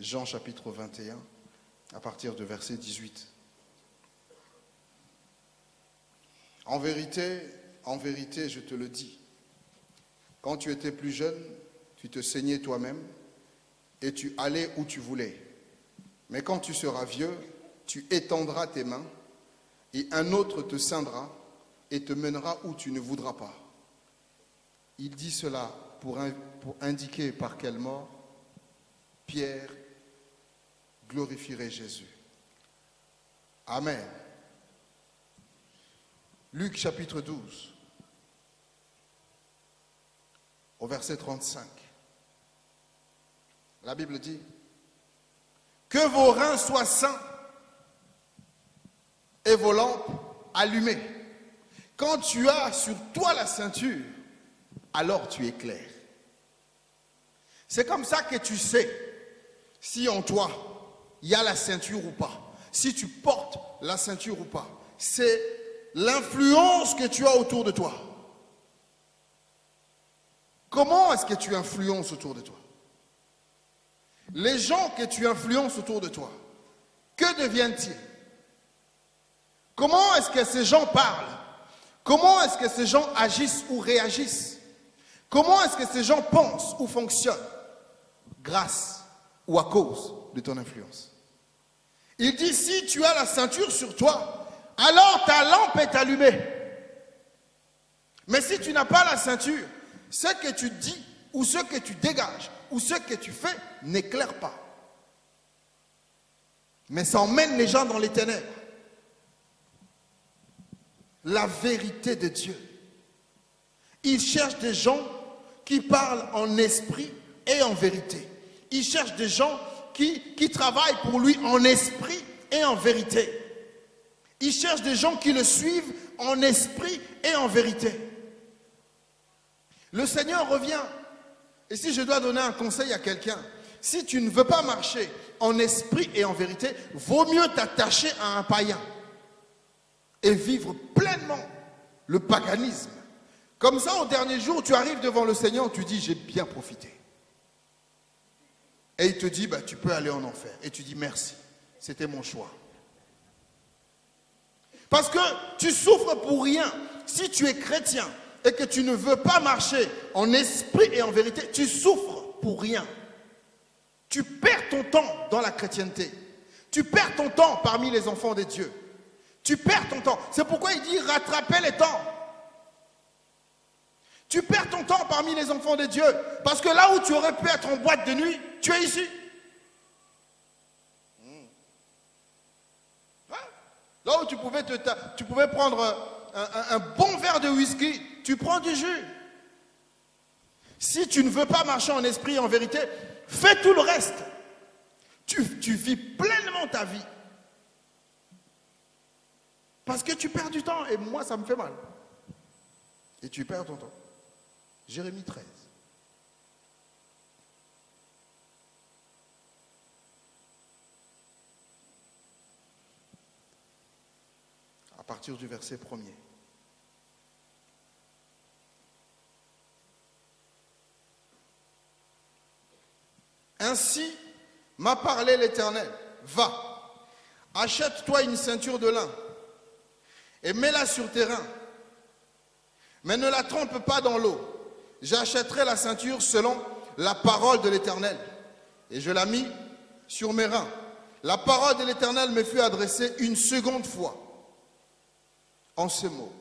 Jean chapitre 21, à partir de verset 18. En vérité, je te le dis, quand tu étais plus jeune, tu te saignais toi-même et tu allais où tu voulais. Mais quand tu seras vieux, tu étendras tes mains et un autre te ceindra et te mènera où tu ne voudras pas. Il dit cela pour indiquer par quelle mort Pierre glorifierait Jésus. Amen. Luc chapitre 12, au verset 35. La Bible dit: que vos reins soient sains et vos lampes allumées. Quand tu as sur toi la ceinture, alors tu éclaires. C'est comme ça que tu sais si en toi il y a la ceinture ou pas, si tu portes la ceinture ou pas. C'est l'influence que tu as autour de toi. Comment est-ce que tu influences autour de toi? Les gens que tu influences autour de toi, que deviennent-ils? Comment est-ce que ces gens parlent? Comment est-ce que ces gens agissent ou réagissent? Comment est-ce que ces gens pensent ou fonctionnent? Grâce ou à cause de ton influence. Il dit, si tu as la ceinture sur toi, alors ta lampe est allumée. Mais si tu n'as pas la ceinture, ce que tu dis ou ce que tu dégages ou ce que tu fais n'éclaire pas. Mais ça emmène les gens dans les ténèbres. La vérité de Dieu. Il cherche des gens qui parlent en esprit et en vérité. Il cherche des gens qui travaillent pour lui en esprit et en vérité. Il cherche des gens qui le suivent en esprit et en vérité. Le Seigneur revient. Et si je dois donner un conseil à quelqu'un, si tu ne veux pas marcher en esprit et en vérité, vaut mieux t'attacher à un païen et vivre pleinement le paganisme. Comme ça, au dernier jour, tu arrives devant le Seigneur, tu dis, j'ai bien profité. Et il te dit, bah, tu peux aller en enfer. Et tu dis, merci, c'était mon choix. Parce que tu souffres pour rien. Si tu es chrétien et que tu ne veux pas marcher en esprit et en vérité, tu souffres pour rien. Tu perds ton temps dans la chrétienté. Tu perds ton temps parmi les enfants de Dieu. Tu perds ton temps. C'est pourquoi il dit rattraper les temps. Tu perds ton temps parmi les enfants de Dieu. Parce que là où tu aurais pu être en boîte de nuit, tu es ici. Là où tu pouvais prendre un bon verre de whisky, tu prends du jus. Si tu ne veux pas marcher en esprit et en vérité, fais tout le reste. Tu vis pleinement ta vie. Parce que tu perds du temps. Et moi, ça me fait mal. Et tu perds ton temps. Jérémie 13. À partir du verset 1er. Ainsi m'a parlé l'Éternel. Va, achète-toi une ceinture de lin et mets-la sur tes reins. Mais ne la trempe pas dans l'eau. J'achèterai la ceinture selon la parole de l'Éternel. Et je la mis sur mes reins. La parole de l'Éternel me fut adressée une seconde fois en ces mots.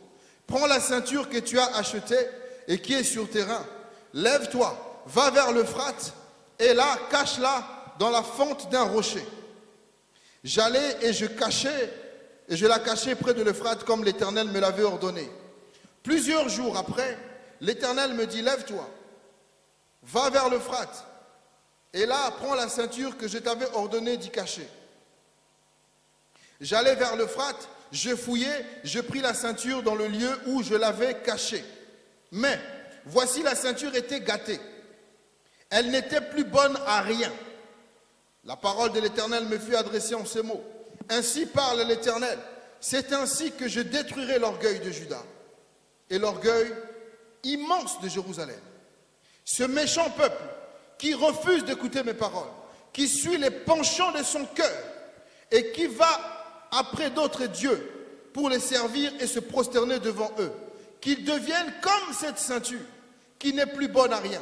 Prends la ceinture que tu as achetée et qui est sur tes reins. Lève-toi, va vers l'Euphrate et là, cache-la dans la fente d'un rocher. J'allai et je la cachai près de l'Euphrate comme l'Éternel me l'avait ordonné. Plusieurs jours après, l'Éternel me dit, lève-toi, va vers l'Euphrate, et là, prends la ceinture que je t'avais ordonné d'y cacher. J'allai vers l'Euphrate, je fouillai, je pris la ceinture dans le lieu où je l'avais cachée. Mais, voici la ceinture était gâtée. Elle n'était plus bonne à rien. La parole de l'Éternel me fut adressée en ces mots. Ainsi parle l'Éternel, c'est ainsi que je détruirai l'orgueil de Juda et l'orgueil immense de Jérusalem. Ce méchant peuple qui refuse d'écouter mes paroles, qui suit les penchants de son cœur et qui va après d'autres dieux pour les servir et se prosterner devant eux, qu'ils deviennent comme cette ceinture qui n'est plus bonne à rien.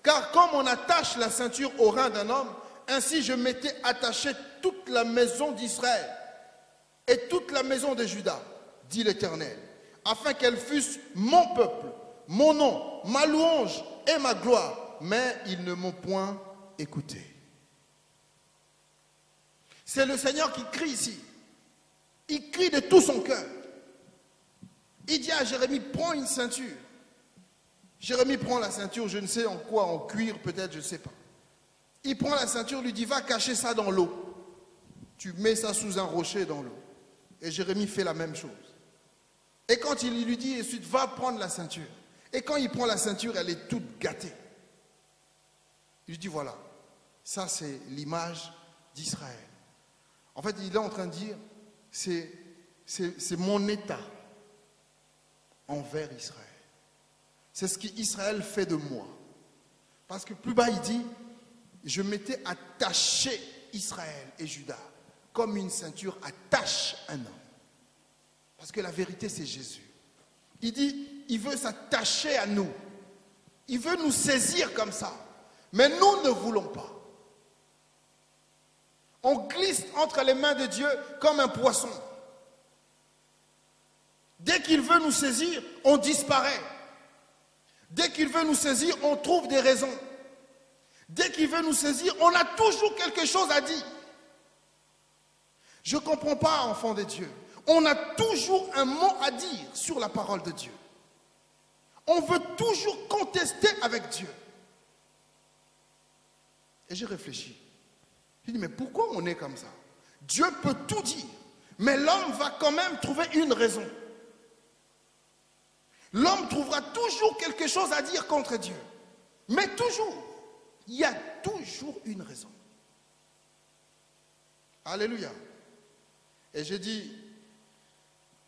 Car comme on attache la ceinture au rein d'un homme, ainsi je m'étais attaché toute la maison d'Israël et toute la maison de Juda, dit l'Éternel, afin qu'elles fussent mon peuple, mon nom, ma louange et ma gloire. Mais ils ne m'ont point écouté. C'est le Seigneur qui crie ici. Il crie de tout son cœur. Il dit à Jérémie, prends une ceinture. Jérémie prend la ceinture, je ne sais en quoi, en cuir peut-être, je ne sais pas. Il prend la ceinture, lui dit, va cacher ça dans l'eau. Tu mets ça sous un rocher dans l'eau. Et Jérémie fait la même chose. Et quand il lui dit, ensuite, va prendre la ceinture. Et quand il prend la ceinture, elle est toute gâtée. Il lui dit, voilà, ça c'est l'image d'Israël. En fait, il est en train de dire, c'est mon état envers Israël. C'est ce qu'Israël fait de moi. Parce que plus bas, il dit, je m'étais attaché Israël et Juda comme une ceinture attache un homme. Parce que la vérité, c'est Jésus. Il dit, il veut s'attacher à nous. Il veut nous saisir comme ça. Mais nous ne voulons pas. On glisse entre les mains de Dieu comme un poisson. Dès qu'il veut nous saisir, on disparaît. Dès qu'il veut nous saisir, on trouve des raisons. Dès qu'il veut nous saisir, on a toujours quelque chose à dire. Je ne comprends pas, enfant de Dieu. On a toujours un mot à dire sur la parole de Dieu. On veut toujours contester avec Dieu. Et j'ai réfléchi. J'ai dit, mais pourquoi on est comme ça? Dieu peut tout dire, mais l'homme va quand même trouver une raison. L'homme trouvera toujours quelque chose à dire contre Dieu. Mais toujours, il y a toujours une raison. Alléluia. Et j'ai dit,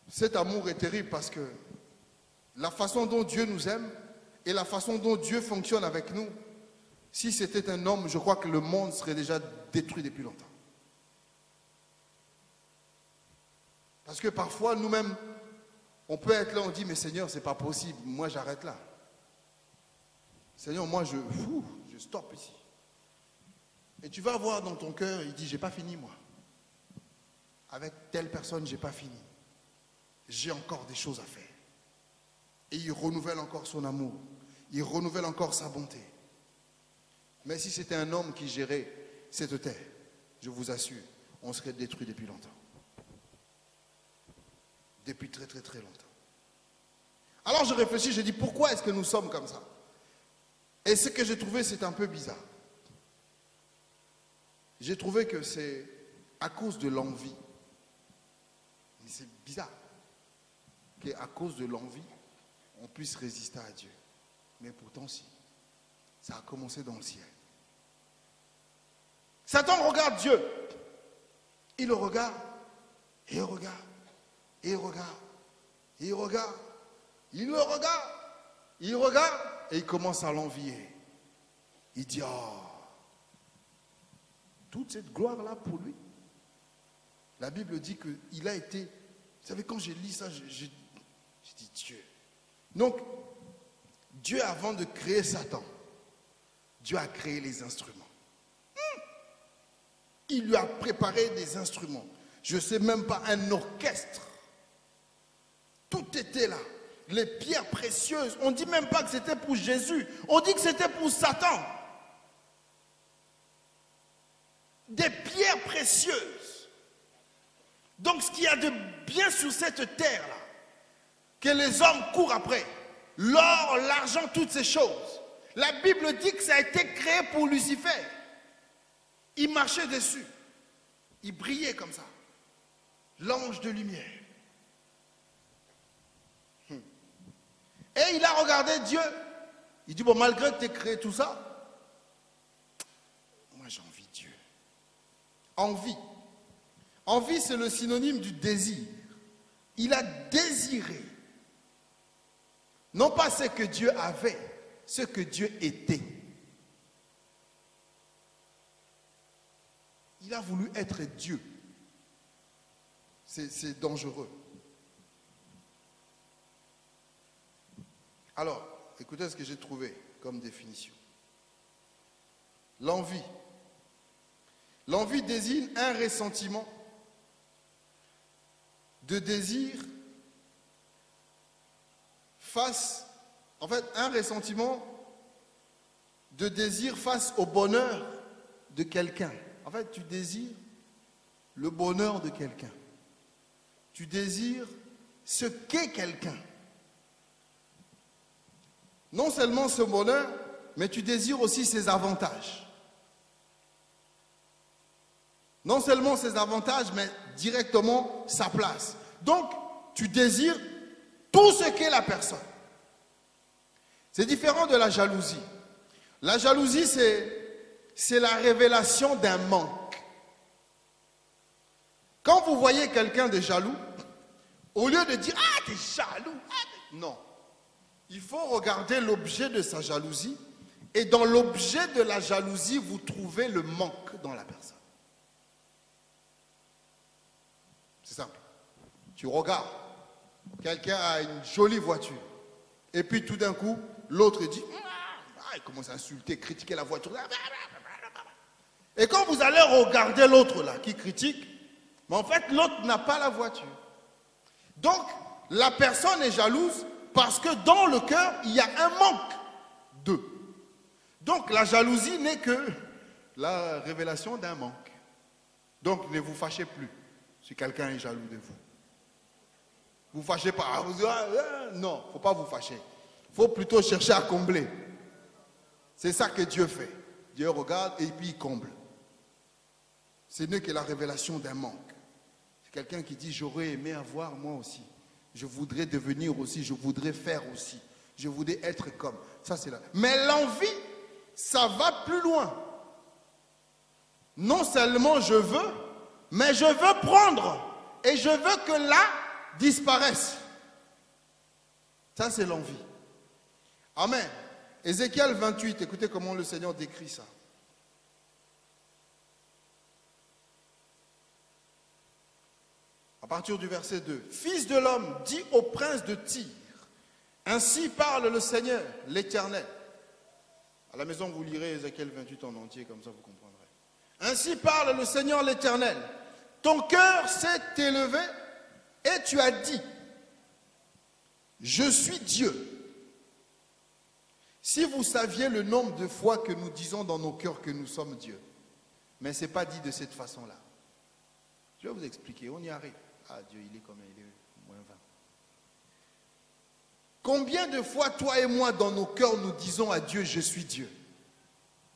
cet amour est terrible parce que la façon dont Dieu nous aime et la façon dont Dieu fonctionne avec nous, si c'était un homme, je crois que le monde serait déjà détruit depuis longtemps. Parce que parfois, nous-mêmes, on peut être là, on dit, mais Seigneur, c'est pas possible, moi j'arrête là. Seigneur, moi je stoppe ici. Et tu vas voir dans ton cœur, il dit, j'ai pas fini moi. Avec telle personne, j'ai pas fini. J'ai encore des choses à faire. Et il renouvelle encore son amour. Il renouvelle encore sa bonté. Mais si c'était un homme qui gérait cette terre, je vous assure, on serait détruit depuis longtemps. Depuis très très très longtemps. Alors je réfléchis, je dis, pourquoi est-ce que nous sommes comme ça? Et ce que j'ai trouvé, c'est un peu bizarre. J'ai trouvé que c'est à cause de l'envie. Mais c'est bizarre qu'à cause de l'envie, on puisse résister à Dieu. Mais pourtant, si. Ça a commencé dans le ciel. Satan regarde Dieu. Il le regarde, et il regarde, et il regarde, et il regarde. Il le regarde, il regarde, et il commence à l'envier. Il dit, oh, toute cette gloire-là pour lui. La Bible dit qu'il a été, vous savez, quand j'ai lu ça, j'ai dit Dieu. Donc, Dieu, avant de créer Satan, Dieu a créé les instruments. Il lui a préparé des instruments. Je ne sais même pas, un orchestre. Tout était là. Les pierres précieuses. On ne dit même pas que c'était pour Jésus. On dit que c'était pour Satan. Des pierres précieuses. Donc ce qu'il y a de bien sur cette terre-là, que les hommes courent après, l'or, l'argent, toutes ces choses. La Bible dit que ça a été créé pour Lucifer. Il marchait dessus. Il brillait comme ça. L'ange de lumière. Et il a regardé Dieu. Il dit, bon, malgré que tu aies créé tout ça, moi j'ai envie de Dieu. Envie. Envie, c'est le synonyme du désir. Il a désiré. Non pas ce que Dieu avait, ce que Dieu était. Il a voulu être Dieu. C'est dangereux. Alors, écoutez ce que j'ai trouvé comme définition. L'envie. L'envie désigne un ressentiment de désir un ressentiment de désir face au bonheur de quelqu'un. En fait, tu désires le bonheur de quelqu'un. Tu désires ce qu'est quelqu'un. Non seulement ce bonheur, mais tu désires aussi ses avantages. Non seulement ses avantages, mais directement sa place. Donc, tu désires tout ce qu'est la personne. C'est différent de la jalousie. La jalousie, c'est la révélation d'un manque. Quand vous voyez quelqu'un de jaloux, au lieu de dire « Ah, t'es jaloux !» Non. Il faut regarder l'objet de sa jalousie et dans l'objet de la jalousie, vous trouvez le manque dans la personne. C'est simple. Tu regardes, quelqu'un a une jolie voiture et puis tout d'un coup, l'autre dit il commence à insulter, critiquer la voiture. Et quand vous allez regarder l'autre là qui critique, mais en fait l'autre n'a pas la voiture. Donc la personne est jalouse parce que dans le cœur il y a un manque d'eux. Donc la jalousie n'est que la révélation d'un manque. Donc ne vous fâchez plus si quelqu'un est jaloux de vous. Vous ne fâchez pas. Non, il ne faut pas vous fâcher. Il faut plutôt chercher à combler. C'est ça que Dieu fait. Dieu regarde et puis il comble. Ce n'est que la révélation d'un manque. C'est quelqu'un qui dit, j'aurais aimé avoir moi aussi. Je voudrais devenir aussi, je voudrais faire aussi. Je voudrais être comme. Ça c'est là. Mais l'envie, ça va plus loin. Non seulement je veux, mais je veux prendre. Et je veux que là disparaisse. Ça c'est l'envie. Amen. Ézéchiel 28, écoutez comment le Seigneur décrit ça. À partir du verset 2. Fils de l'homme, dis au prince de Tyr, ainsi parle le Seigneur, l'Éternel. À la maison, vous lirez Ézéchiel 28 en entier, comme ça vous comprendrez. Ainsi parle le Seigneur, l'Éternel. Ton cœur s'est élevé et tu as dit, je suis Dieu. Si vous saviez le nombre de fois que nous disons dans nos cœurs que nous sommes Dieu, mais ce n'est pas dit de cette façon-là. Je vais vous expliquer, on y arrive. Ah, Dieu, il est comme il est, moins 20. Combien de fois, toi et moi, dans nos cœurs, nous disons à Dieu, je suis Dieu?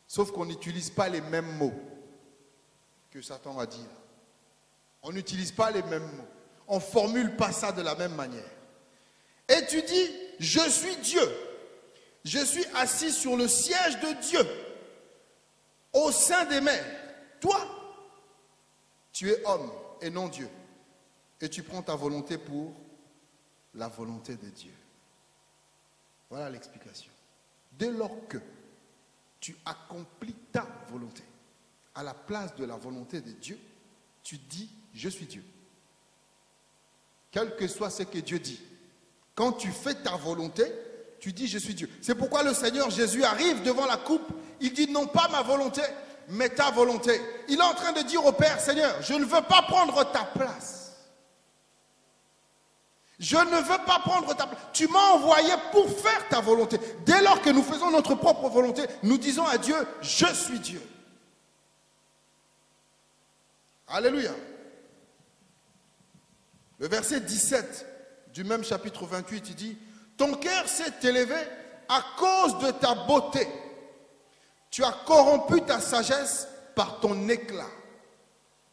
Sauf qu'on n'utilise pas les mêmes mots que Satan a dit. On n'utilise pas les mêmes mots. On ne formule pas ça de la même manière. Et tu dis, je suis Dieu. Je suis assis sur le siège de Dieu, au sein des mers. Toi, tu es homme et non Dieu. Et tu prends ta volonté pour la volonté de Dieu. Voilà l'explication. Dès lors que tu accomplis ta volonté à la place de la volonté de Dieu, tu dis, je suis Dieu. Quel que soit ce que Dieu dit. Quand tu fais ta volonté, tu dis, je suis Dieu. C'est pourquoi le Seigneur Jésus arrive devant la coupe. Il dit, non pas ma volonté, mais ta volonté. Il est en train de dire au Père, Seigneur, je ne veux pas prendre ta place. Je ne veux pas prendre ta place. Tu m'as envoyé pour faire ta volonté. Dès lors que nous faisons notre propre volonté, nous disons à Dieu, je suis Dieu. Alléluia. Le verset 17 du même chapitre 28, il dit, ton cœur s'est élevé à cause de ta beauté. Tu as corrompu ta sagesse par ton éclat.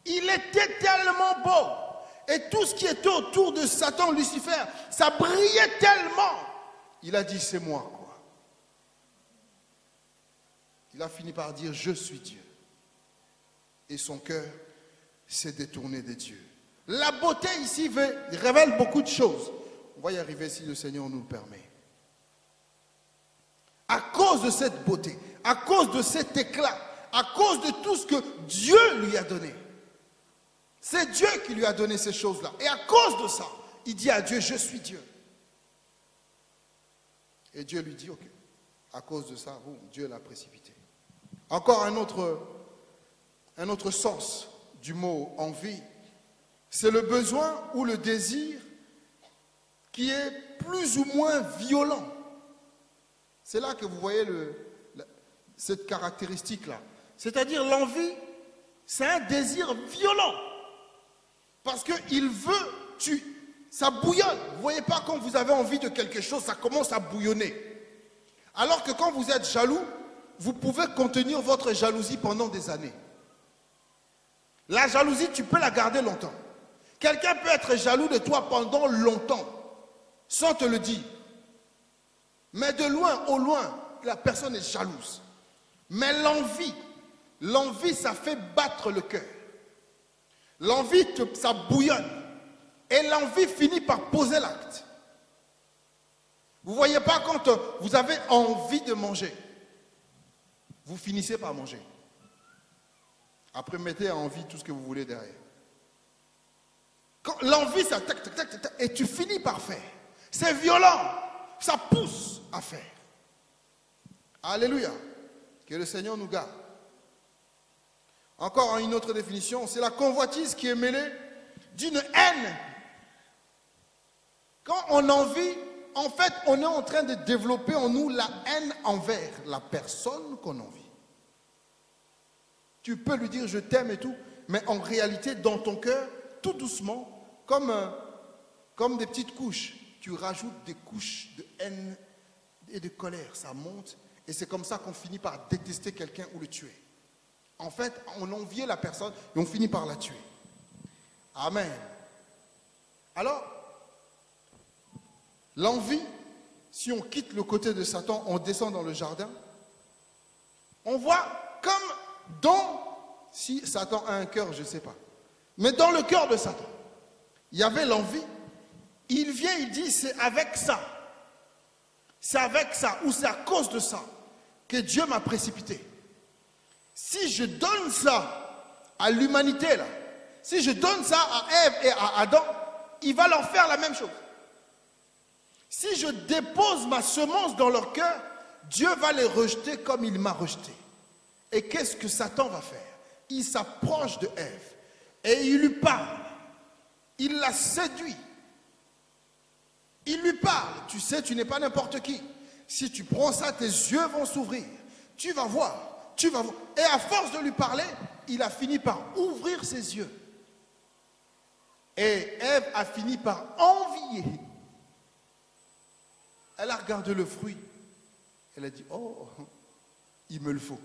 Il était tellement beau. Et tout ce qui était autour de Satan, Lucifer, ça brillait tellement. Il a dit, c'est moi, quoi. Il a fini par dire, je suis Dieu. Et son cœur s'est détourné de Dieu. La beauté ici révèle beaucoup de choses. On va y arriver si le Seigneur nous le permet. À cause de cette beauté, à cause de cet éclat, à cause de tout ce que Dieu lui a donné. C'est Dieu qui lui a donné ces choses-là. Et à cause de ça, il dit à Dieu, je suis Dieu. Et Dieu lui dit, ok, à cause de ça, Dieu l'a précipité. Encore un autre sens du mot envie, c'est le besoin ou le désir qui est plus ou moins violent. C'est là que vous voyez cette caractéristique-là. C'est-à-dire l'envie, c'est un désir violent. Parce qu'il veut, ça bouillonne. Vous ne voyez pas quand vous avez envie de quelque chose, ça commence à bouillonner. Alors que quand vous êtes jaloux, vous pouvez contenir votre jalousie pendant des années. La jalousie, tu peux la garder longtemps. Quelqu'un peut être jaloux de toi pendant longtemps, sans te le dire. Mais de loin au loin, la personne est jalouse. Mais l'envie, ça fait battre le cœur. L'envie, ça bouillonne. Et l'envie finit par poser l'acte. Vous ne voyez pas quand vous avez envie de manger, vous finissez par manger. Après, mettez envie tout ce que vous voulez derrière. L'envie, ça tac, tac, tac, tac, et tu finis par faire. C'est violent. Ça pousse à faire. Alléluia. Que le Seigneur nous garde. Encore une autre définition, c'est la convoitise qui est mêlée d'une haine. Quand on envie, en fait, on est en train de développer en nous la haine envers la personne qu'on envie. Tu peux lui dire je t'aime et tout, mais en réalité, dans ton cœur, tout doucement, comme des petites couches, tu rajoutes des couches de haine et de colère. Ça monte et c'est comme ça qu'on finit par détester quelqu'un ou le tuer. En fait, on enviait la personne et on finit par la tuer. Amen. Alors, l'envie, si on quitte le côté de Satan, on descend dans le jardin, on voit comme si Satan a un cœur, je ne sais pas, mais dans le cœur de Satan, il y avait l'envie. Il vient, il dit, c'est avec ça, ou c'est à cause de ça que Dieu m'a précipité. Si je donne ça à l'humanité, là, si je donne ça à Ève et à Adam, il va leur faire la même chose. Si je dépose ma semence dans leur cœur, Dieu va les rejeter comme il m'a rejeté. Et qu'est-ce que Satan va faire? Il s'approche de Ève et il lui parle. Il la séduit. Il lui parle. Tu sais, tu n'es pas n'importe qui. Si tu prends ça, tes yeux vont s'ouvrir. Tu vas voir. Tu vas voir. Et à force de lui parler, il a fini par ouvrir ses yeux. Et Ève a fini par envier. Elle a regardé le fruit. Elle a dit, oh, il me le faut.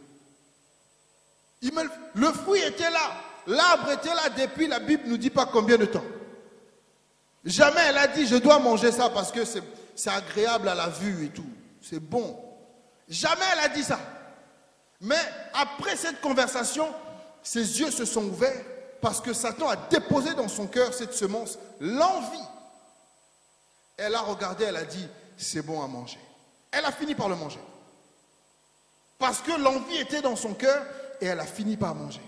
Le fruit était là. L'arbre était là depuis, la Bible ne nous dit pas combien de temps. Jamais elle a dit, je dois manger ça parce que c'est agréable à la vue et tout. C'est bon. Jamais elle a dit ça. Mais après cette conversation, ses yeux se sont ouverts parce que Satan a déposé dans son cœur cette semence, l'envie. Elle a regardé, elle a dit, c'est bon à manger. Elle a fini par le manger. Parce que l'envie était dans son cœur et elle a fini par manger.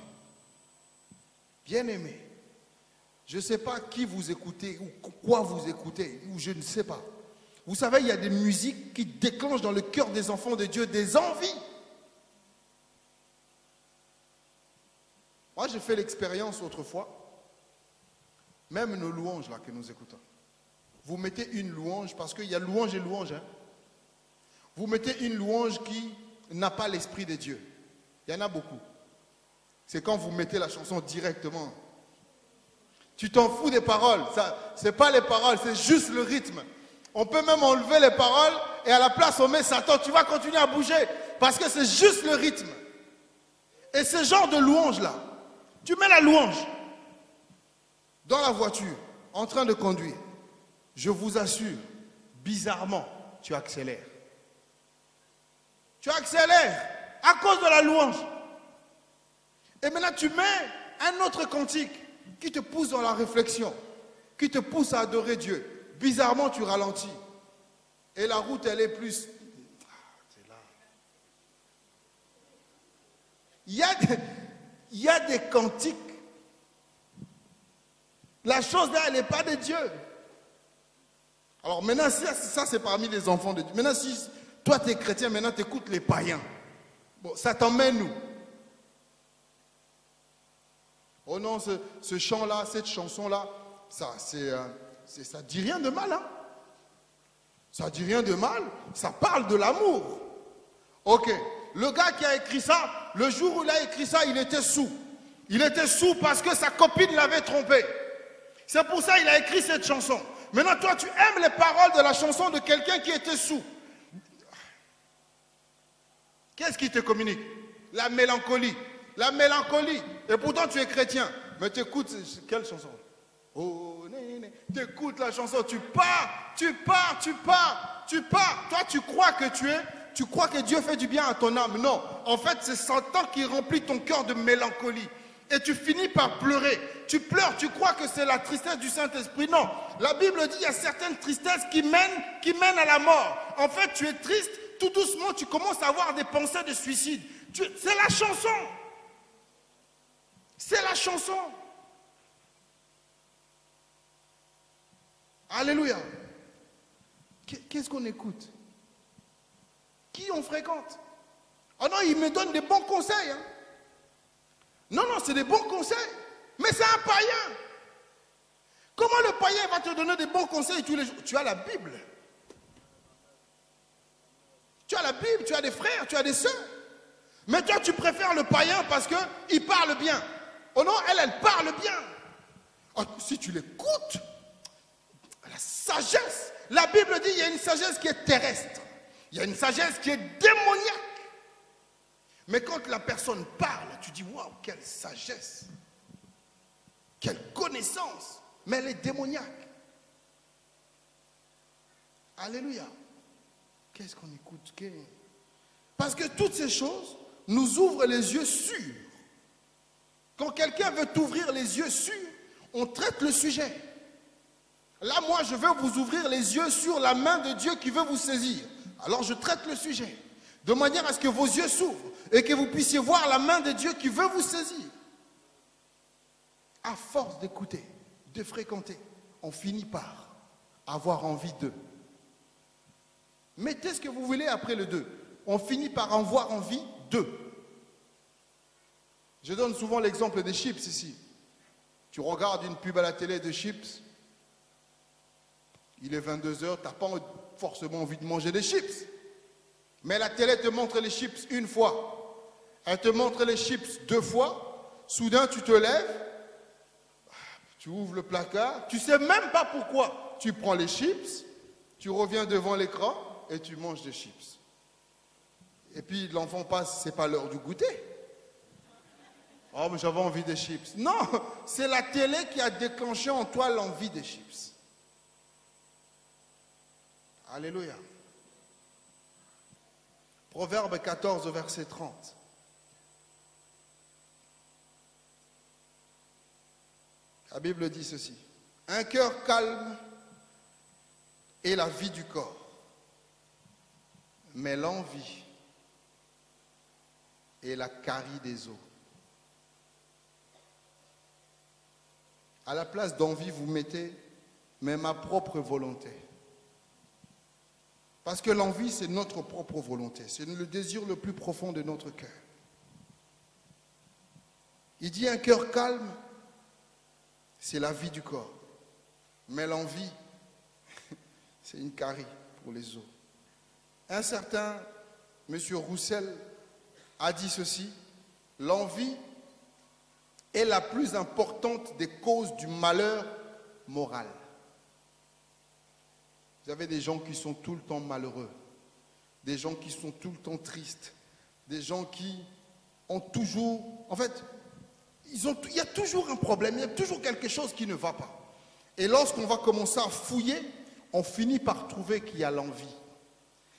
Bien-aimé, je ne sais pas qui vous écoutez ou quoi vous écoutez, ou je ne sais pas. Vous savez, il y a des musiques qui déclenchent dans le cœur des enfants de Dieu des envies. Moi, j'ai fait l'expérience autrefois, même nos louanges là que nous écoutons. Vous mettez une louange, parce qu'il y a louange et louange. Hein. Vous mettez une louange qui n'a pas l'esprit de Dieu. Il y en a beaucoup. C'est quand vous mettez la chanson directement. Tu t'en fous des paroles. Ce n'est pas les paroles, c'est juste le rythme. On peut même enlever les paroles et à la place on met Satan. Tu vas continuer à bouger parce que c'est juste le rythme. Et ce genre de louange-là, tu mets la louange dans la voiture, en train de conduire. Je vous assure, bizarrement, tu accélères. Tu accélères à cause de la louange. Et maintenant, tu mets un autre cantique qui te pousse dans la réflexion, qui te pousse à adorer Dieu. Bizarrement, tu ralentis. Et la route, elle est plus... C'est là. Il y a des cantiques. La chose là, elle n'est pas de Dieu. Alors maintenant, ça c'est parmi les enfants de Dieu. Maintenant, si toi tu es chrétien, maintenant tu écoutes les païens. Bon, ça t'emmène où? Oh non, ce chant-là, cette chanson-là, ça dit rien de mal. Hein? Ça dit rien de mal. Ça parle de l'amour. Ok. Le gars qui a écrit ça, le jour où il a écrit ça, il était sous. Il était sous parce que sa copine l'avait trompé. C'est pour ça qu'il a écrit cette chanson. Maintenant, toi, tu aimes les paroles de la chanson de quelqu'un qui était sous. Qu'est-ce qui te communique? La mélancolie. La mélancolie. Et pourtant, tu es chrétien. Mais tu écoutes quelle chanson? Oh, tu écoutes la chanson. Tu pars. Toi, tu crois que Dieu fait du bien à ton âme. Non. En fait, c'est Satan qui remplit ton cœur de mélancolie. Et tu finis par pleurer. Tu pleures, tu crois que c'est la tristesse du Saint-Esprit. Non. La Bible dit qu'il y a certaines tristesses qui mènent à la mort. En fait, tu es triste, tout doucement, tu commences à avoir des pensées de suicide. C'est la chanson. C'est la chanson. Alléluia. Qu'est-ce qu'on écoute? Qui on fréquente? Oh non, il me donne des bons conseils. Hein. Non, c'est des bons conseils. Mais c'est un païen. Comment le païen va te donner des bons conseils tous les jours? Tu as la Bible. Tu as la Bible, tu as des frères, tu as des sœurs. Mais toi, tu préfères le païen parce qu'il parle bien. Oh non, elle parle bien. Oh, si tu l'écoutes, la sagesse. La Bible dit qu'il y a une sagesse qui est terrestre. Il y a une sagesse qui est démoniaque. Mais quand la personne parle, tu dis, waouh, quelle sagesse. Quelle connaissance. Mais elle est démoniaque. Alléluia. Qu'est-ce qu'on écoute? Parce que toutes ces choses nous ouvrent les yeux sûrs. Quand quelqu'un veut t'ouvrir les yeux sûrs, on traite le sujet. Là, moi, je veux vous ouvrir les yeux sur la main de Dieu qui veut vous saisir. Alors, je traite le sujet. De manière à ce que vos yeux s'ouvrent et que vous puissiez voir la main de Dieu qui veut vous saisir. À force d'écouter, de fréquenter, on finit par avoir envie d'eux. Mettez ce que vous voulez après le 2. On finit par avoir envie d'eux. Je donne souvent l'exemple des chips ici. Tu regardes une pub à la télé de chips. Il est 22 h, tu n'as pas forcément envie de manger des chips. Mais la télé te montre les chips une fois. Elle te montre les chips 2 fois. Soudain, tu te lèves. Tu ouvres le placard. Tu ne sais même pas pourquoi. Tu prends les chips. Tu reviens devant l'écran et tu manges des chips. Et puis l'enfant passe, c'est pas l'heure du goûter. Oh, mais j'avais envie des chips. Non, c'est la télé qui a déclenché en toi l'envie des chips. Alléluia. Proverbe 14, verset 30. La Bible dit ceci. Un cœur calme est la vie du corps, mais l'envie est la carie des os. À la place d'envie, vous mettez mais ma propre volonté. Parce que l'envie, c'est notre propre volonté. C'est le désir le plus profond de notre cœur. Il dit un cœur calme, c'est la vie du corps. Mais l'envie, c'est une carie pour les os. Un certain M. Roussel a dit ceci, l'envie est la plus importante des causes du malheur moral. Vous avez des gens qui sont tout le temps malheureux, des gens qui sont tout le temps tristes, des gens qui ont toujours... En fait, il y a toujours un problème, il y a toujours quelque chose qui ne va pas. Et lorsqu'on va commencer à fouiller, on finit par trouver qu'il y a l'envie.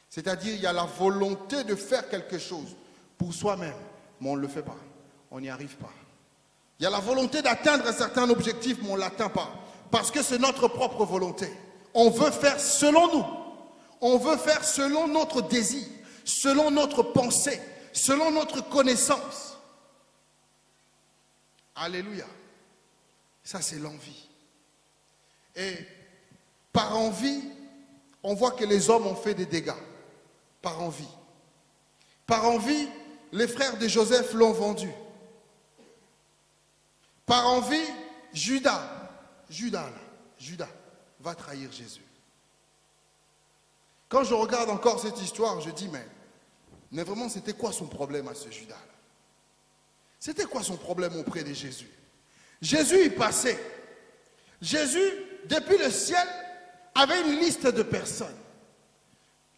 C'est-à-dire, il y a la volonté de faire quelque chose pour soi-même, mais on ne le fait pas, on n'y arrive pas. Il y a la volonté d'atteindre un certain objectif, mais on ne l'atteint pas, parce que c'est notre propre volonté. On veut faire selon nous. On veut faire selon notre désir, selon notre pensée, selon notre connaissance. Alléluia. Ça, c'est l'envie. Et par envie, on voit que les hommes ont fait des dégâts. Par envie. Par envie, les frères de Joseph l'ont vendu. Par envie, Judas va trahir Jésus. Quand je regarde encore cette histoire, je dis, mais vraiment, c'était quoi son problème à ce Judas-là? C'était quoi son problème auprès de Jésus? Jésus y passait. Jésus, depuis le ciel, avait une liste de personnes.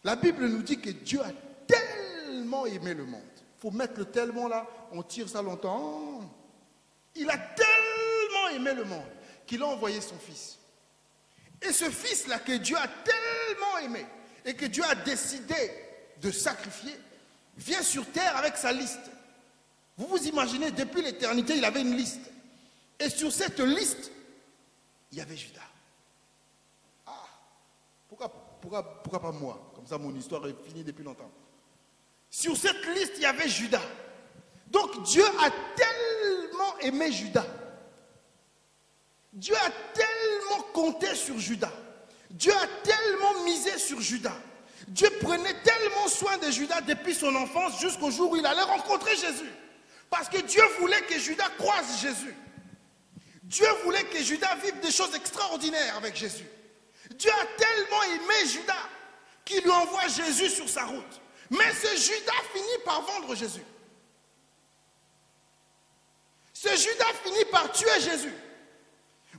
La Bible nous dit que Dieu a tellement aimé le monde. Il faut mettre le tellement là, on tire ça longtemps. Il a tellement aimé le monde qu'il a envoyé son fils. Et ce fils-là que Dieu a tellement aimé et que Dieu a décidé de sacrifier, vient sur terre avec sa liste. Vous vous imaginez, depuis l'éternité, il avait une liste. Et sur cette liste, il y avait Judas. Ah, pourquoi pas moi? Comme ça, mon histoire est finie depuis longtemps. Sur cette liste, il y avait Judas. Donc, Dieu a tellement aimé Judas. Dieu a tellement compté sur Judas. Dieu a tellement misé sur Judas. Dieu prenait tellement soin de Judas depuis son enfance jusqu'au jour où il allait rencontrer Jésus. Parce que Dieu voulait que Judas croise Jésus. Dieu voulait que Judas vive des choses extraordinaires avec Jésus. Dieu a tellement aimé Judas qu'il lui envoie Jésus sur sa route. Mais ce Judas finit par vendre Jésus. Ce Judas finit par tuer Jésus.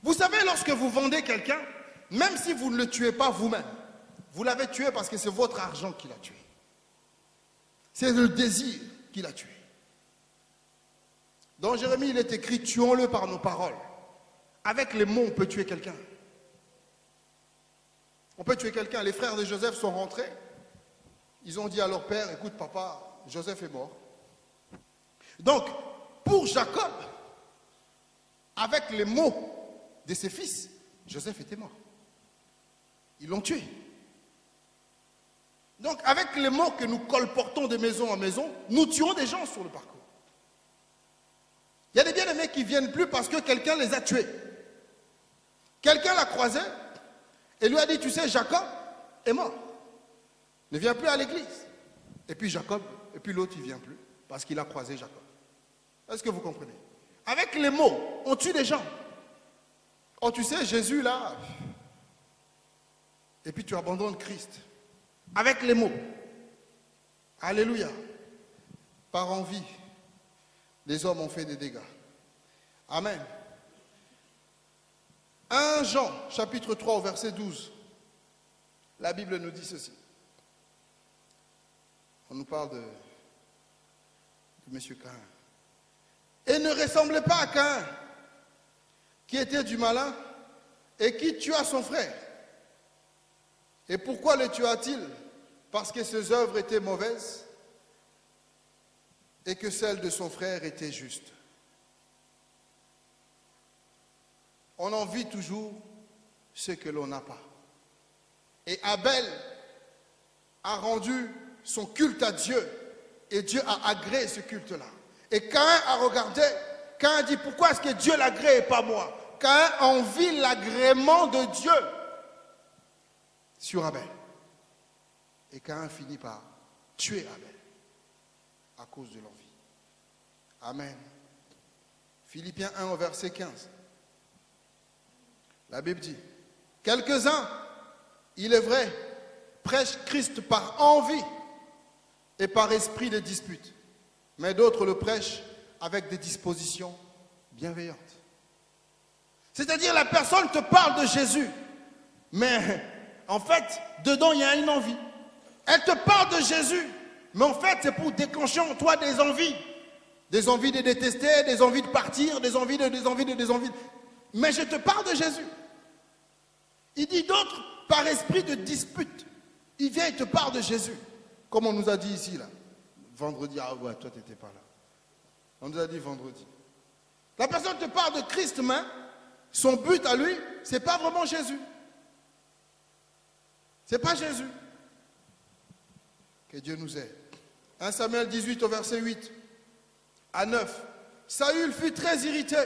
Vous savez, lorsque vous vendez quelqu'un, même si vous ne le tuez pas vous-même, vous l'avez tué parce que c'est votre argent qui l'a tué. C'est le désir qui l'a tué. Dans Jérémie, il est écrit, tuons-le par nos paroles. Avec les mots, on peut tuer quelqu'un. On peut tuer quelqu'un. Les frères de Joseph sont rentrés. Ils ont dit à leur père, écoute papa, Joseph est mort. Donc, pour Jacob, avec les mots de ses fils, Joseph était mort. Ils l'ont tué. Donc, avec les mots que nous colportons de maison en maison, nous tuons des gens sur le parcours. Il y a des bien-aimés qui ne viennent plus parce que quelqu'un les a tués. Quelqu'un l'a croisé et lui a dit, tu sais, Jacob est mort. Ne vient plus à l'église. Et puis Jacob, et puis l'autre, il ne vient plus parce qu'il a croisé Jacob. Est-ce que vous comprenez? Avec les mots, on tue des gens. Oh, tu sais, Jésus, là, et puis tu abandonnes Christ. Avec les mots. Alléluia. Par envie, les hommes ont fait des dégâts. Amen. 1 Jean, chapitre 3, au verset 12. La Bible nous dit ceci. On nous parle de M. Caïn. Et ne ressemblez pas à Caïn, qui était du malin et qui tua son frère. Et pourquoi le tua-t-il? Parce que ses œuvres étaient mauvaises et que celles de son frère étaient justes. On envie toujours ce que l'on n'a pas. Et Abel a rendu son culte à Dieu et Dieu a agréé ce culte-là. Et Caïn a regardé, Caïn a dit, pourquoi est-ce que Dieu l'agrée et pas moi? Caïn envie l'agrément de Dieu sur Abel. Et Caïn finit par tuer Abel à cause de l'envie. Amen. Philippiens 1 au verset 15. La Bible dit, quelques-uns, il est vrai, prêchent Christ par envie et par esprit de dispute, mais d'autres le prêchent avec des dispositions bienveillantes. C'est-à-dire, la personne te parle de Jésus, mais en fait, dedans, il y a une envie. Elle te parle de Jésus, mais en fait, c'est pour déclencher en toi des envies. Des envies de détester, des envies de partir, des envies. Mais je te parle de Jésus. Il dit d'autres par esprit de dispute. Il vient et te parle de Jésus. Comme on nous a dit ici, là. Vendredi, ah ouais, toi, tu n'étais pas là. On nous a dit vendredi. La personne te parle de Christ, mais son but à lui, ce n'est pas vraiment Jésus. Ce n'est pas Jésus. Que Dieu nous aide. 1 Samuel 18 au verset 8 à 9. Saül fut très irrité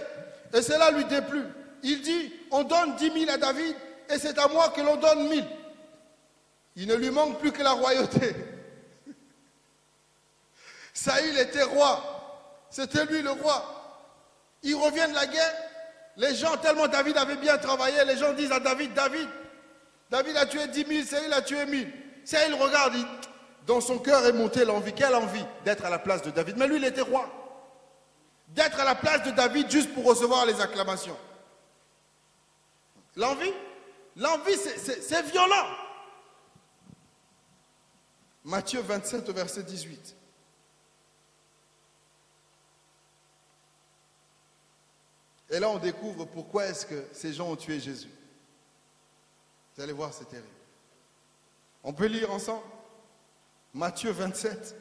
et cela lui déplut. Il dit, on donne 10 000 à David et c'est à moi que l'on donne 1000. Il ne lui manque plus que la royauté. Saül était roi. C'était lui le roi. Il revient de la guerre. Les gens, tellement David avait bien travaillé, les gens disent à David, David a tué 10 000, Saül a tué 1000. Saül regarde, dans son cœur est montée l'envie. Quelle envie d'être à la place de David. Mais lui, il était roi. D'être à la place de David juste pour recevoir les acclamations. L'envie, c'est violent. Matthieu 27 au verset 18. Et là, on découvre pourquoi est-ce que ces gens ont tué Jésus. Vous allez voir, c'est terrible. On peut lire ensemble Matthieu 27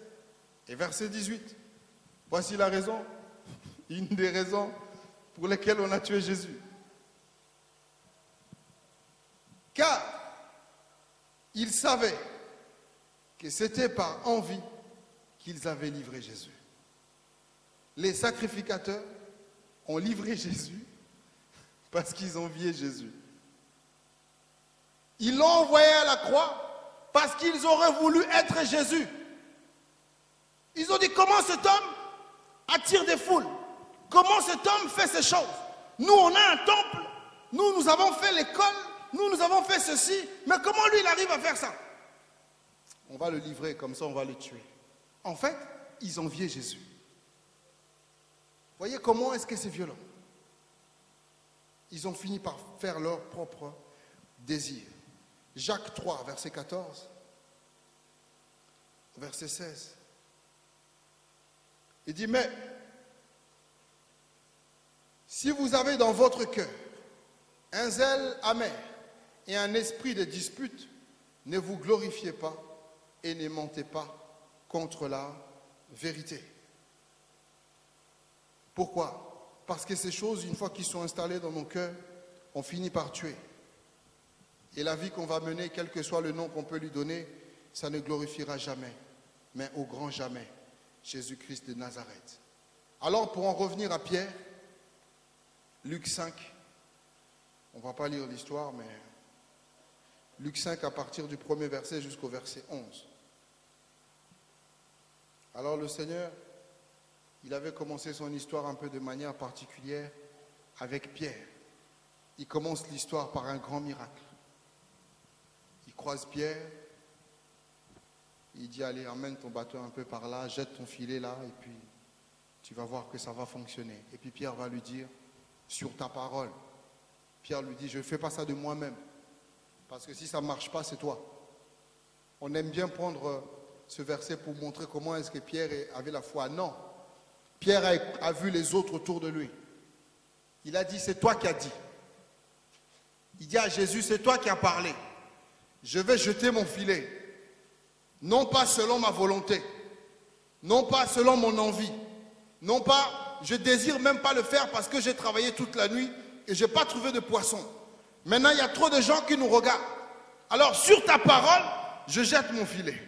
et verset 18. Voici la raison, une des raisons pour lesquelles on a tué Jésus. Car ils savaient que c'était par envie qu'ils avaient livré Jésus. Les sacrificateurs ont livré Jésus parce qu'ils enviaient Jésus. Ils l'ont envoyé à la croix parce qu'ils auraient voulu être Jésus. Ils ont dit, comment cet homme attire des foules? Comment cet homme fait ces choses? Nous, on a un temple, nous avons fait l'école, nous avons fait ceci, mais comment lui, il arrive à faire ça? On va le livrer, comme ça on va le tuer. En fait, ils enviaient Jésus. Voyez comment est-ce que c'est violent. Ils ont fini par faire leur propre désir. Jacques 3, verset 14, verset 16. Il dit, mais si vous avez dans votre cœur un zèle amer et un esprit de dispute, ne vous glorifiez pas et ne mentez pas contre la vérité. Pourquoi? Parce que ces choses, une fois qu'ils sont installées dans nos cœurs, on finit par tuer. Et la vie qu'on va mener, quel que soit le nom qu'on peut lui donner, ça ne glorifiera jamais, mais au grand jamais, Jésus-Christ de Nazareth. Alors, pour en revenir à Pierre, Luc 5, on ne va pas lire l'histoire, mais Luc 5 à partir du premier verset jusqu'au verset 11. Alors le Seigneur, il avait commencé son histoire un peu de manière particulière avec Pierre. Il commence l'histoire par un grand miracle. Il croise Pierre, il dit, allez, emmène ton bateau un peu par là, jette ton filet là, et puis tu vas voir que ça va fonctionner. Et puis Pierre va lui dire, sur ta parole. Pierre lui dit, je ne fais pas ça de moi-même, parce que si ça ne marche pas, c'est toi. On aime bien prendre ce verset pour montrer comment est-ce que Pierre avait la foi. Non. Pierre a vu les autres autour de lui. Il a dit, c'est toi qui as dit. Il dit à Jésus, c'est toi qui as parlé. Je vais jeter mon filet. Non pas selon ma volonté. Non pas selon mon envie. Non pas, je désire même pas le faire parce que j'ai travaillé toute la nuit et je n'ai pas trouvé de poisson. Maintenant, il y a trop de gens qui nous regardent. Alors, sur ta parole, je jette mon filet.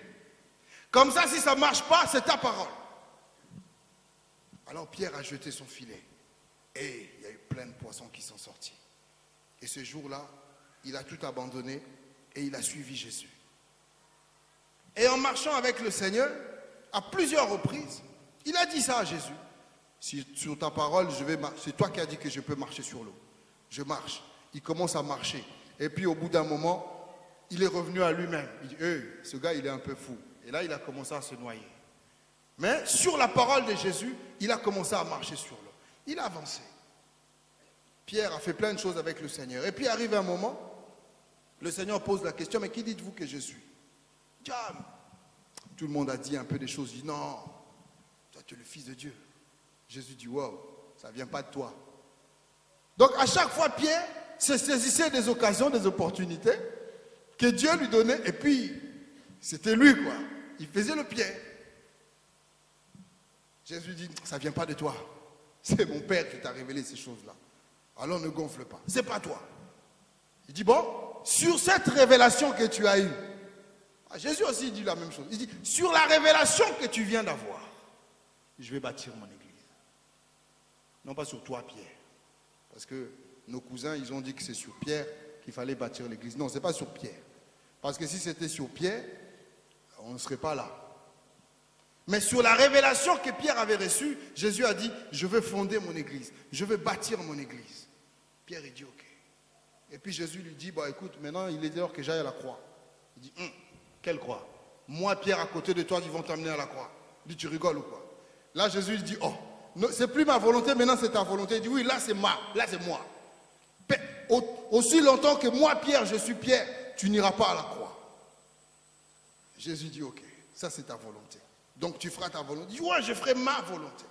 Comme ça, si ça ne marche pas, c'est ta parole. Alors, Pierre a jeté son filet. Et il y a eu plein de poissons qui sont sortis. Et ce jour-là, il a tout abandonné et il a suivi Jésus. Et en marchant avec le Seigneur, à plusieurs reprises, il a dit ça à Jésus. Si sur ta parole, c'est toi qui as dit que je peux marcher sur l'eau. Je marche. Il commence à marcher. Et puis au bout d'un moment, il est revenu à lui-même. Il dit, ce gars, il est un peu fou. Et là, il a commencé à se noyer. Mais sur la parole de Jésus, il a commencé à marcher sur l'eau. Il a avancé. Pierre a fait plein de choses avec le Seigneur. Et puis arrive un moment, le Seigneur pose la question, mais qui dites-vous que je suis? Jam. Tout le monde a dit un peu des choses. Il dit, non, toi tu es le Fils de Dieu. Jésus dit, wow, ça ne vient pas de toi. Donc à chaque fois, Pierre se saisissait des occasions, des opportunités que Dieu lui donnait. Et puis, c'était lui quoi. Il faisait le pied. Jésus dit, ça ne vient pas de toi. C'est mon Père qui t'a révélé ces choses-là. Alors ne gonfle pas. Ce n'est pas toi. Il dit, bon, sur cette révélation que tu as eue, Jésus aussi dit la même chose. Il dit, sur la révélation que tu viens d'avoir, je vais bâtir mon église. Non pas sur toi, Pierre. Parce que nos cousins, ils ont dit que c'est sur Pierre qu'il fallait bâtir l'église. Non, ce n'est pas sur Pierre. Parce que si c'était sur Pierre, on ne serait pas là. Mais sur la révélation que Pierre avait reçue, Jésus a dit, je veux fonder mon église. Je veux bâtir mon église. Pierre, il dit, ok. Et puis Jésus lui dit, bah écoute, maintenant il est l'heure que j'aille à la croix. Il dit, quelle croix? Moi, Pierre, à côté de toi, ils vont t'amener à la croix. Il dit, tu rigoles ou quoi? Là, Jésus lui dit, oh, c'est plus ma volonté, maintenant c'est ta volonté. Il dit, oui, là c'est moi. Aussi longtemps que moi, Pierre, je suis Pierre, tu n'iras pas à la croix. Jésus dit, ok, ça c'est ta volonté. Donc tu feras ta volonté. Il dit, ouais, je ferai ma volonté.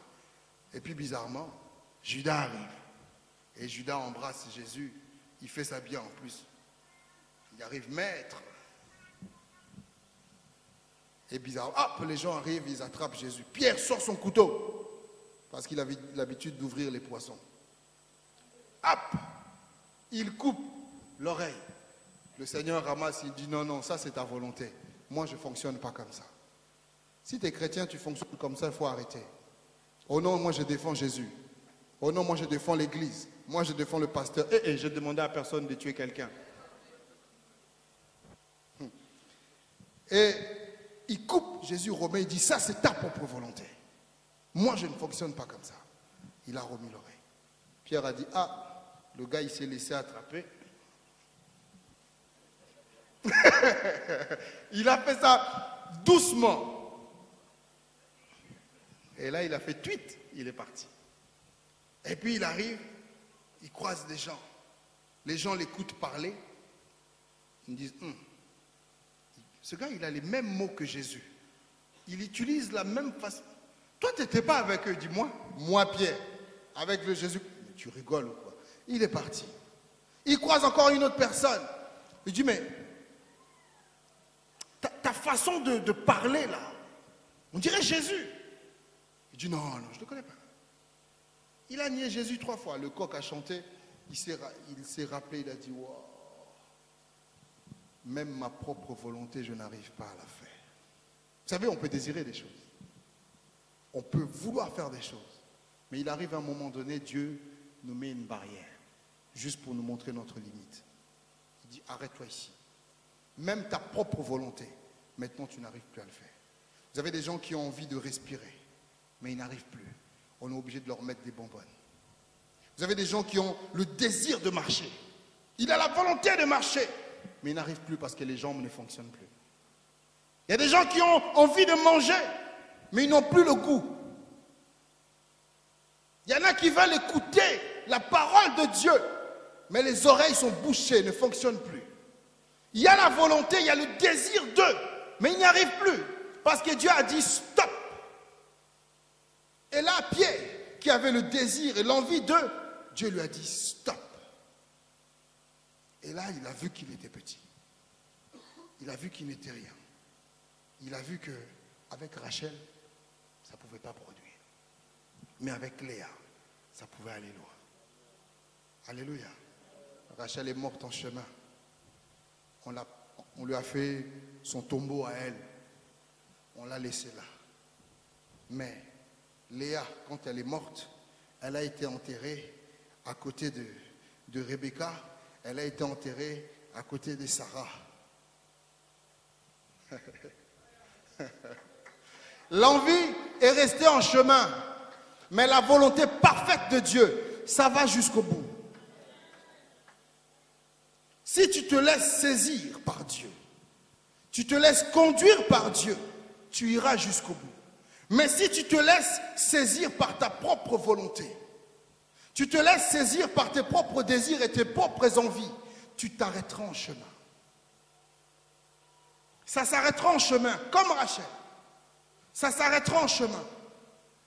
Et puis bizarrement, Judas arrive. Et Judas embrasse Jésus. Il fait ça bien en plus. Il arrive maître. Et bizarrement, hop, les gens arrivent, ils attrapent Jésus. Pierre sort son couteau. Parce qu'il avait l'habitude d'ouvrir les poissons. Hop, il coupe l'oreille. Le Seigneur ramasse, il dit, non, non, ça c'est ta volonté. Moi, je ne fonctionne pas comme ça. Si tu es chrétien, tu fonctionnes comme ça, il faut arrêter. Oh non, moi je défends Jésus. Oh non, moi je défends l'église. Moi je défends le pasteur. Je demandais à personne de tuer quelqu'un. Et il coupe Jésus remet, il dit, ça c'est ta propre volonté. Moi je ne fonctionne pas comme ça. Il a remis l'oreille. Pierre a dit, ah, le gars il s'est laissé attraper. Il a fait ça doucement. Et là, il a fait tweet, il est parti. Et puis il arrive, il croise des gens. Les gens l'écoutent parler. Ils disent, ce gars, il a les mêmes mots que Jésus. Il utilise la même façon. Toi, tu n'étais pas avec eux, dis-moi. Moi, Pierre, avec le Jésus. Mais tu rigoles ou quoi? Il est parti. Il croise encore une autre personne. Il dit, mais ta façon de parler là, on dirait Jésus. Il dit, non, non, je ne le connais pas. Il a nié Jésus 3 fois. Le coq a chanté, il s'est rappelé, il a dit, wow, même ma propre volonté, je n'arrive pas à la faire. Vous savez, on peut désirer des choses. On peut vouloir faire des choses. Mais il arrive à un moment donné, Dieu nous met une barrière, juste pour nous montrer notre limite. Il dit, arrête-toi ici. Même ta propre volonté, maintenant tu n'arrives plus à le faire. Vous avez des gens qui ont envie de respirer, mais ils n'arrivent plus. On est obligé de leur mettre des bonbonnes. Vous avez des gens qui ont le désir de marcher. Il a la volonté de marcher, mais il n'arrive plus parce que les jambes ne fonctionnent plus. Il y a des gens qui ont envie de manger, mais ils n'ont plus le goût. Il y en a qui veulent écouter la parole de Dieu, mais les oreilles sont bouchées, ne fonctionnent plus. Il y a la volonté, il y a le désir d'eux, mais ils n'y arrivent plus, parce que Dieu a dit stop. Et là, Pierre, qui avait le désir et l'envie d'eux, Dieu lui a dit stop. Et là, il a vu qu'il était petit. Il a vu qu'il n'était rien. Il a vu qu'avec Rachel, ça ne pouvait pas produire. Mais avec Léa, ça pouvait aller loin. Alléluia. Rachel est morte en chemin. On lui a fait son tombeau à elle. On l'a laissée là. Mais Léa, quand elle est morte, elle a été enterrée à côté de Rebecca. Elle a été enterrée à côté de Sarah. L'envie est restée en chemin, mais la volonté parfaite de Dieu, ça va jusqu'au bout. Si tu te laisses saisir par Dieu, tu te laisses conduire par Dieu, tu iras jusqu'au bout. Mais si tu te laisses saisir par ta propre volonté, tu te laisses saisir par tes propres désirs et tes propres envies, tu t'arrêteras en chemin. Ça s'arrêtera en chemin, comme Rachel. Ça s'arrêtera en chemin.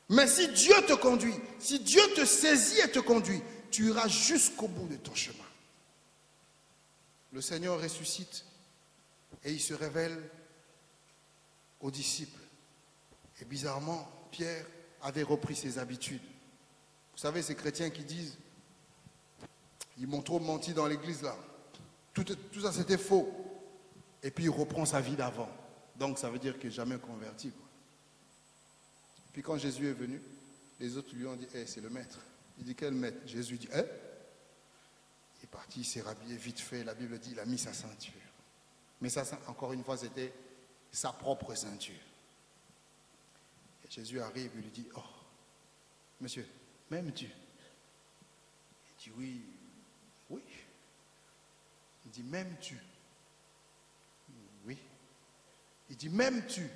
Mais si Dieu te conduit, si Dieu te saisit et te conduit, tu iras jusqu'au bout de ton chemin. Le Seigneur ressuscite et il se révèle aux disciples. Et bizarrement, Pierre avait repris ses habitudes. Vous savez, ces chrétiens qui disent, ils m'ont trop menti dans l'église là. Tout ça c'était faux. Et puis il reprend sa vie d'avant. Donc ça veut dire qu'il n'est jamais converti, quoi. Puis quand Jésus est venu, les autres lui ont dit, hey, c'est le maître. Il dit, quel maître? Jésus dit, hein? Il est parti, il s'est rhabillé vite fait. La Bible dit, il a mis sa ceinture. Mais ça, encore une fois, c'était sa propre ceinture. Et Jésus arrive, il lui dit, oh, monsieur, m'aimes-tu? Il dit, oui, oui. Il dit, m'aimes-tu? Oui. Il dit, m'aimes-tu?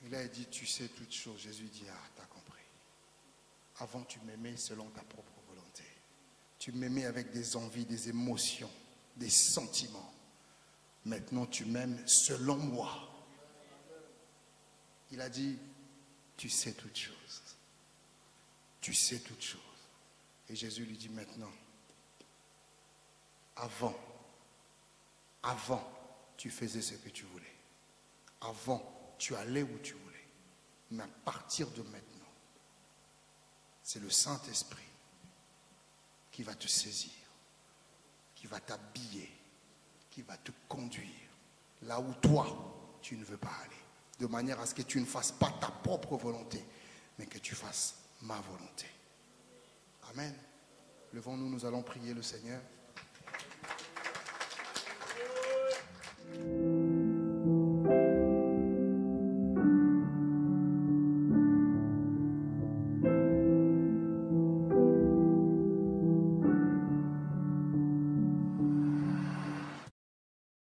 Et là, il dit, tu sais toutes choses. Jésus dit, ah, t'as compris. Avant, tu m'aimais selon ta propre volonté. Tu m'aimais avec des envies, des émotions, des sentiments. Maintenant, tu m'aimes selon moi. Il a dit, tu sais toutes choses. Tu sais toutes choses. Et Jésus lui dit maintenant, avant, tu faisais ce que tu voulais. Avant, tu allais où tu voulais. Mais à partir de maintenant, c'est le Saint-Esprit qui va te saisir, qui va t'habiller, qui va te conduire là où toi, tu ne veux pas aller. De manière à ce que tu ne fasses pas ta propre volonté, mais que tu fasses ma volonté. Amen. Levons-nous, nous allons prier le Seigneur.